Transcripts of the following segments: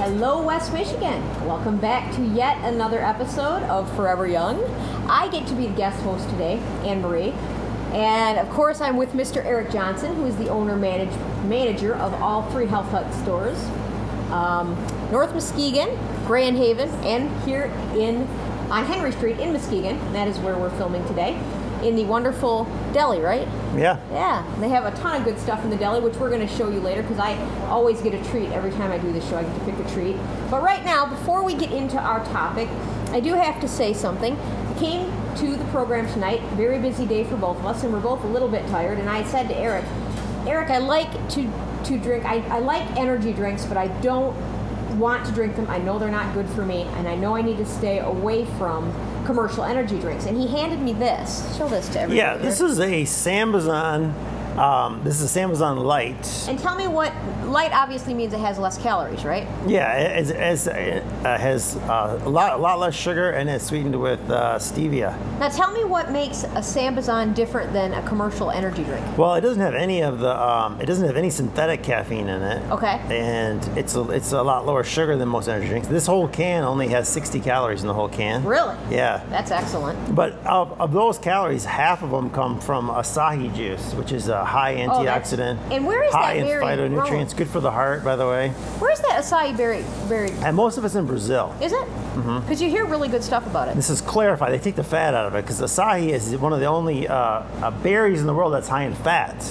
Hello, West Michigan. Welcome back to yet another episode of Forever Young. I get to be the guest host today, Anne Marie. And of course, I'm with Mr. Eric Johnson, who is the owner-manager of all three Health Hut stores. North Muskegon, Grand Haven, and here on Henry Street in Muskegon. That is where we're filming today. In the wonderful deli, right? Yeah. Yeah, they have a ton of good stuff in the deli, which we're going to show you later, because I always get a treat every time I do this show. I get to pick a treat. But right now, before we get into our topic, I do have to say something. I came to the program tonight, very busy day for both of us, and we're both a little bit tired, and I said to Eric, I like to drink, I like energy drinks, but I don't want to drink them. I know they're not good for me, and I know I need to stay away from commercial energy drinks. And he handed me this. Show this to everybody. Yeah, this is a Sambazon. This is a Sambazon Light. And tell me what light obviously means. It has less calories, right? Yeah, it has a lot less sugar, and it's sweetened with stevia. Now tell me what makes a Sambazon different than a commercial energy drink. Well, it doesn't have any of the it doesn't have any synthetic caffeine in it. Okay. And it's a lot lower sugar than most energy drinks. This whole can only has 60 calories in the whole can. Really? Yeah. That's excellent. But of those calories, half of them come from Asahi juice, which is a high antioxidant. And where is high that in phytonutrients, good for the heart, by the way. Where's that acai berry? And most of it's in Brazil. Is it? Because you hear really good stuff about it. This is clarified. They take the fat out of it because acai is one of the only berries in the world that's high in fat.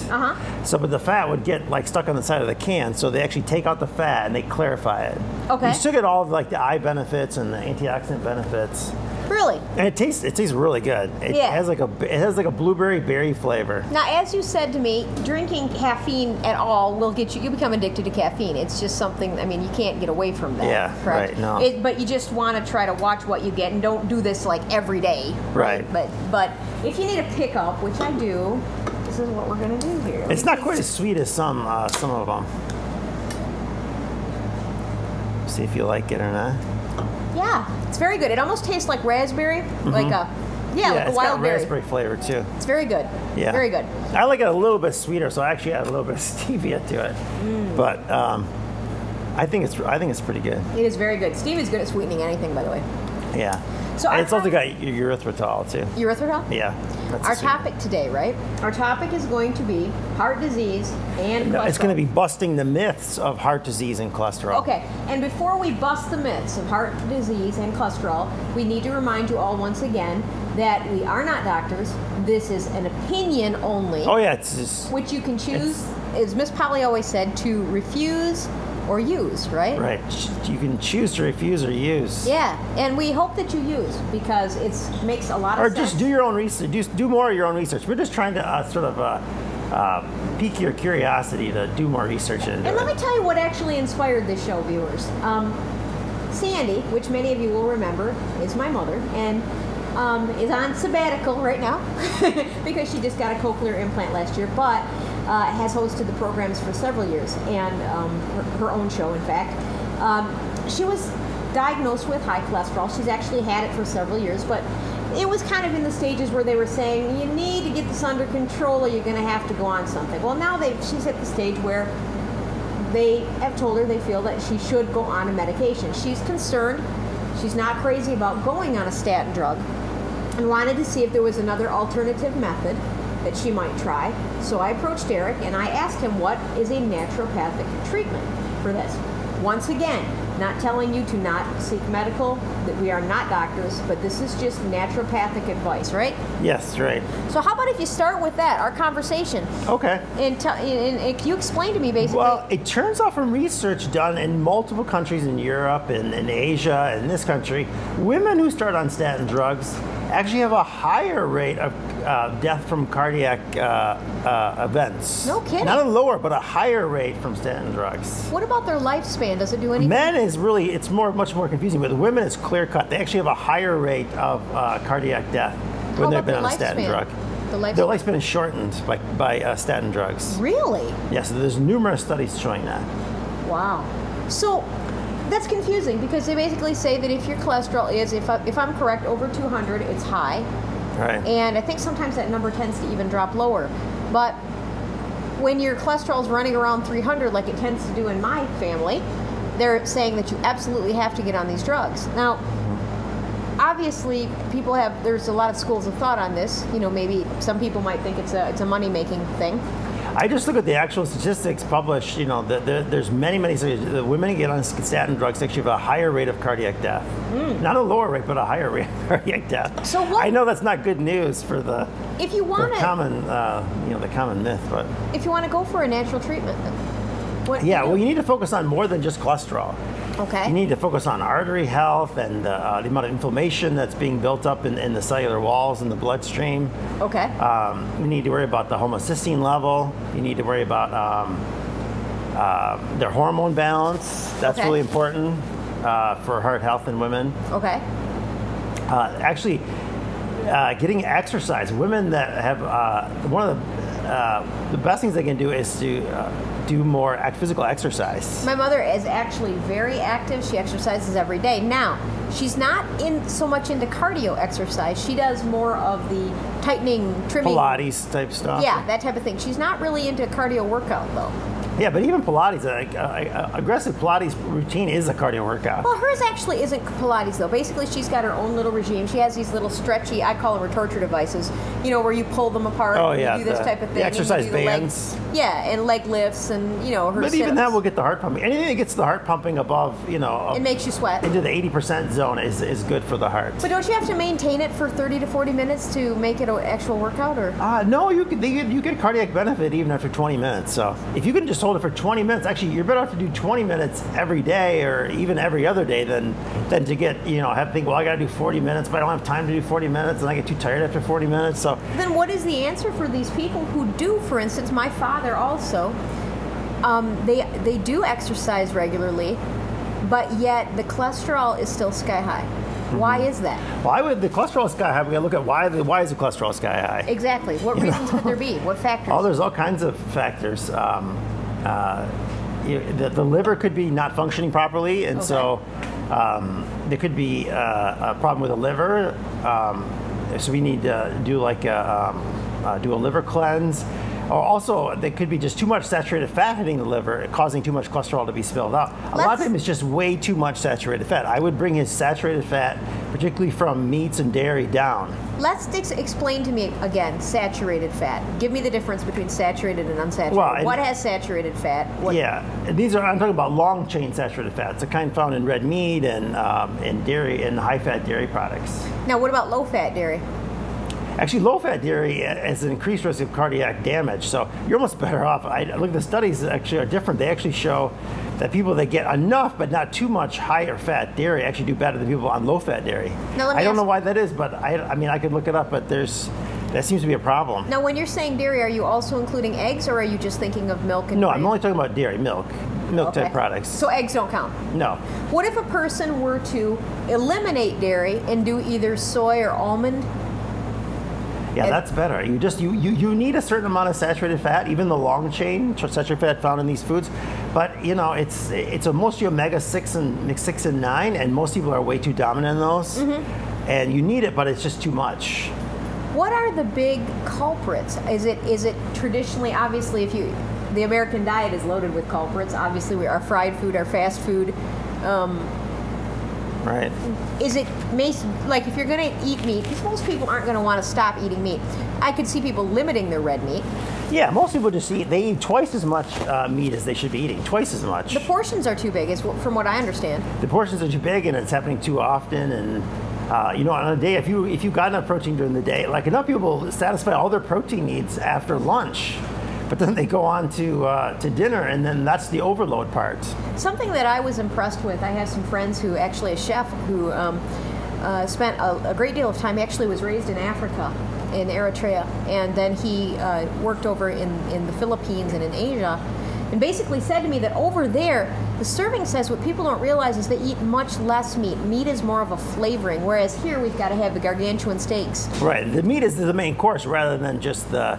So, but the fat would get like stuck on the side of the can, so they actually take out the fat and they clarify it. Okay. You still get all of like the eye benefits and the antioxidant benefits. Really? And it tastes really good. It has like a blueberry berry flavor. Now, as you said to me, drinking caffeine at all will get you become addicted to caffeine. It's just something, I mean, you can't get away from that. Yeah, correct? Right, no. But you just want to try to watch what you get and don't do this like every day. Right. But if you need a pickup, which I do, this is what we're going to do here. It's not quite as sweet as some of them. See if you like it or not. Yeah, it's very good. It almost tastes like raspberry, like a like a it's wild got berry. raspberry flavor too. It's very good. Yeah, very good. I like it a little bit sweeter, so I actually add a little bit of stevia to it. But I think it's pretty good. It is very good. Steve is good at sweetening anything, by the way. Yeah. So and it's also got erythritol too. Erythritol? Yeah. Our topic today, right? Our topic is going to be heart disease and cholesterol. It's going to be busting the myths of heart disease and cholesterol. Okay, and before we bust the myths of heart disease and cholesterol, we need to remind you all once again that we are not doctors. This is an opinion only. Oh yeah, it's just, which you can choose, as Miss Polly always said, to refuse or use, right? Right. You can choose to refuse or use. Yeah, and we hope that you use because it makes a lot of sense. Or just do your own research. Do more of your own research. We're just trying to sort of pique your curiosity to do more research into it. And let me tell you what actually inspired this show, viewers. Sandy, which many of you will remember, is my mother, and is on sabbatical right now because she just got a cochlear implant last year, but has hosted the programs for several years, and her own show, in fact. She was diagnosed with high cholesterol. She's actually had it for several years, but it was kind of in the stages where they were saying, you need to get this under control or you're going to have to go on something. Well, now she's at the stage where they have told her they feel that she should go on a medication. She's concerned. She's not crazy about going on a statin drug and wanted to see if there was another alternative method that she might try. So I approached Eric and I asked him what is a naturopathic treatment for this. Once again, not telling you to not seek medical, that we are not doctors, but this is just naturopathic advice, right? Yes, right. So how about if you start with that, our conversation? Okay. And can you explain to me basically? Well, it turns out from research done in multiple countries in Europe and in Asia and this country, women who start on statin drugs actually have a higher rate of death from cardiac events. No kidding. Not a lower, but a higher rate from statin drugs. What about their lifespan? Does it do anything? Men is really, it's much more confusing. With women, it's clear cut. They actually have a higher rate of cardiac death when they've been on a statin drug. Their lifespan is shortened by statin drugs. Really? Yes, so there's numerous studies showing that. Wow. So that's confusing because they basically say that if your cholesterol is, if I'm correct, over 200, it's high. Right. And I think sometimes that number tends to even drop lower. But when your cholesterol is running around 300, like it tends to do in my family, they're saying that you absolutely have to get on these drugs. Now, obviously, there's a lot of schools of thought on this. You know, maybe some people might think it's a money-making thing. I just look at the actual statistics published. You know, there's many studies. The women who get on statin drugs actually have a higher rate of cardiac death. Not a lower rate, but a higher rate of cardiac death. So what? I know that's not good news for the If you want the to, common the common myth, but if you want to go for a natural treatment, then what? yeah, well, you need to focus on more than just cholesterol. Okay. You need to focus on artery health and the amount of inflammation that's being built up in the cellular walls in the bloodstream. Okay. You need to worry about the homocysteine level. You need to worry about their hormone balance. That's Okay. really important for heart health in women. Okay. Actually, getting exercise. Women that have one of the best things they can do is to do more physical exercise. My mother is actually very active. She exercises every day. Now, she's not so much into cardio exercise. She does more of the tightening, trimming. Pilates type stuff. Yeah, that type of thing. She's not really into cardio workout, though. Yeah, but even Pilates, aggressive Pilates routine is a cardio workout. Well, hers actually isn't Pilates, though. Basically, she's got her own little regime. She has these little stretchy, I call them her torture devices, you know, where you pull them apart Oh, and yeah, you do this type of thing. the exercise and you do the bands. yeah, and leg lifts and, you know, her But even sit-ups. that will get the heart pumping. Anything that gets the heart pumping above, you know, It makes you sweat. into the 80% zone is good for the heart. But don't you have to maintain it for 30 to 40 minutes to make it an actual workout? Or No, you get cardiac benefit even after 20 minutes. So if you can just hold it for 20 minutes, actually you're better off to do 20 minutes every day or even every other day than to get, you know, have to think, well, I got to do 40 minutes, but I don't have time to do 40 minutes and I get too tired after 40 minutes. So then what is the answer for these people who do, for instance, my father also, they do exercise regularly, but yet the cholesterol is still sky high. Why is that? Well, the cholesterol is sky high. We got to look at why is the cholesterol sky high? Exactly. What reasons could there be? What factors? Oh, there's all kinds of factors. The liver could be not functioning properly, and so there could be a problem with the liver. So we need to do do a liver cleanse. Or also, there could be just too much saturated fat hitting the liver, causing too much cholesterol to be spilled out. A lot of times it's just way too much saturated fat. I would bring his saturated fat, particularly from meats and dairy, down. Let's explain to me again, saturated fat. Give me the difference between saturated and unsaturated. Well, what has saturated fat? Yeah, I'm talking about long chain saturated fats, the kind found in red meat and dairy and high fat dairy products. Now, what about low fat dairy? Actually, low-fat dairy has an increased risk of cardiac damage, so you're almost better off. Look, the studies actually are different. They actually show that people that get enough but not too much higher fat dairy actually do better than people on low-fat dairy. Now, let me I don't know why that is, but I mean, I could look it up, but that seems to be a problem. Now, when you're saying dairy, are you also including eggs, or are you just thinking of milk and No, cream? I'm only talking about dairy, milk type products. So eggs don't count? No. What if a person were to eliminate dairy and do either soy or almond? Yeah, that's better. You need a certain amount of saturated fat, even the long chain saturated fat found in these foods. But you know, it's mostly omega-6 and 9, and most people are way too dominant in those. Mm-hmm. And you need it, but it's just too much. What are the big culprits? Is it traditionally, obviously, the American diet is loaded with culprits. Obviously, our fried food, our fast food. Right. Is it like if you're going to eat meat? Because most people aren't going to want to stop eating meat. I could see people limiting their red meat. Yeah, most people they eat twice as much meat as they should be eating. Twice as much. The portions are too big, from what I understand. The portions are too big, and it's happening too often. And on a day, if you got enough protein during the day, like enough people satisfy all their protein needs after lunch. But then they go on to dinner, and then that's the overload part. Something that I was impressed with, I have some friends who actually a chef who spent a great deal of time. He actually was raised in Africa, in Eritrea, and then he worked over in the Philippines and in Asia, and basically said to me that over there, the serving says what people don't realize is they eat much less meat. Meat is more of a flavoring, whereas here we've got to have the gargantuan steaks. Right, the meat is the main course rather than just the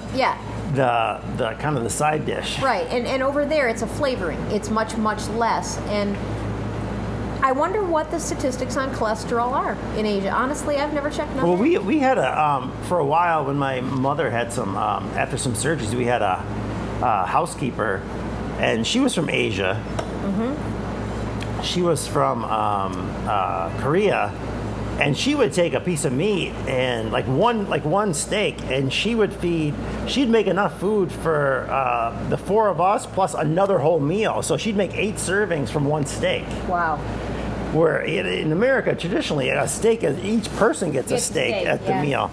kind of the side dish. Right, and over there it's a flavoring. It's much, much less. And I wonder what the statistics on cholesterol are in Asia. Honestly, I've never checked nothing. Well, we had for a while when my mother had some, after some surgeries, we had a housekeeper, and she was from Asia. Mm-hmm. she was from Korea, and she would take a piece of meat and like one steak, and she'd make enough food for the 4 of us plus another whole meal. So she'd make 8 servings from one steak. Wow. Where in America, traditionally, a steak is each person gets a steak at the meal.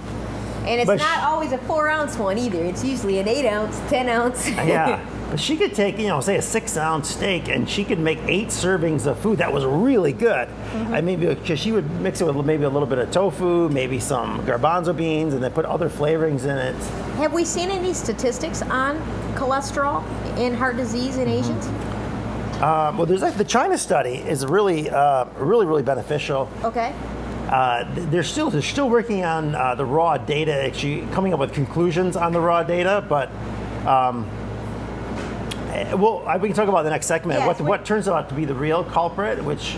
And it's not always a 4-ounce one either. It's usually an 8-ounce, 10-ounce. Yeah. But she could take, say a 6-ounce steak, and she could make 8 servings of food that was really good. Mm-hmm. And maybe she would mix it with maybe a little bit of tofu, maybe some garbanzo beans, and then put other flavorings in it. Have we seen any statistics on cholesterol and heart disease in Asians? Well, there's the China study is really beneficial. Okay. They're still working on the raw data, actually coming up with conclusions on the raw data, but we can talk about the next segment. Yes, what turns out to be the real culprit, which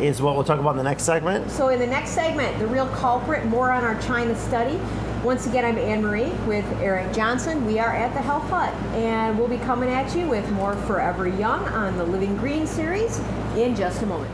is what we'll talk about in the next segment. So in the next segment, the real culprit, more on our China study. Once again, I'm Anne Marie with Eric Johnson. We are at the Health Hut, and we'll be coming at you with more Forever Young on the Living Green series in just a moment.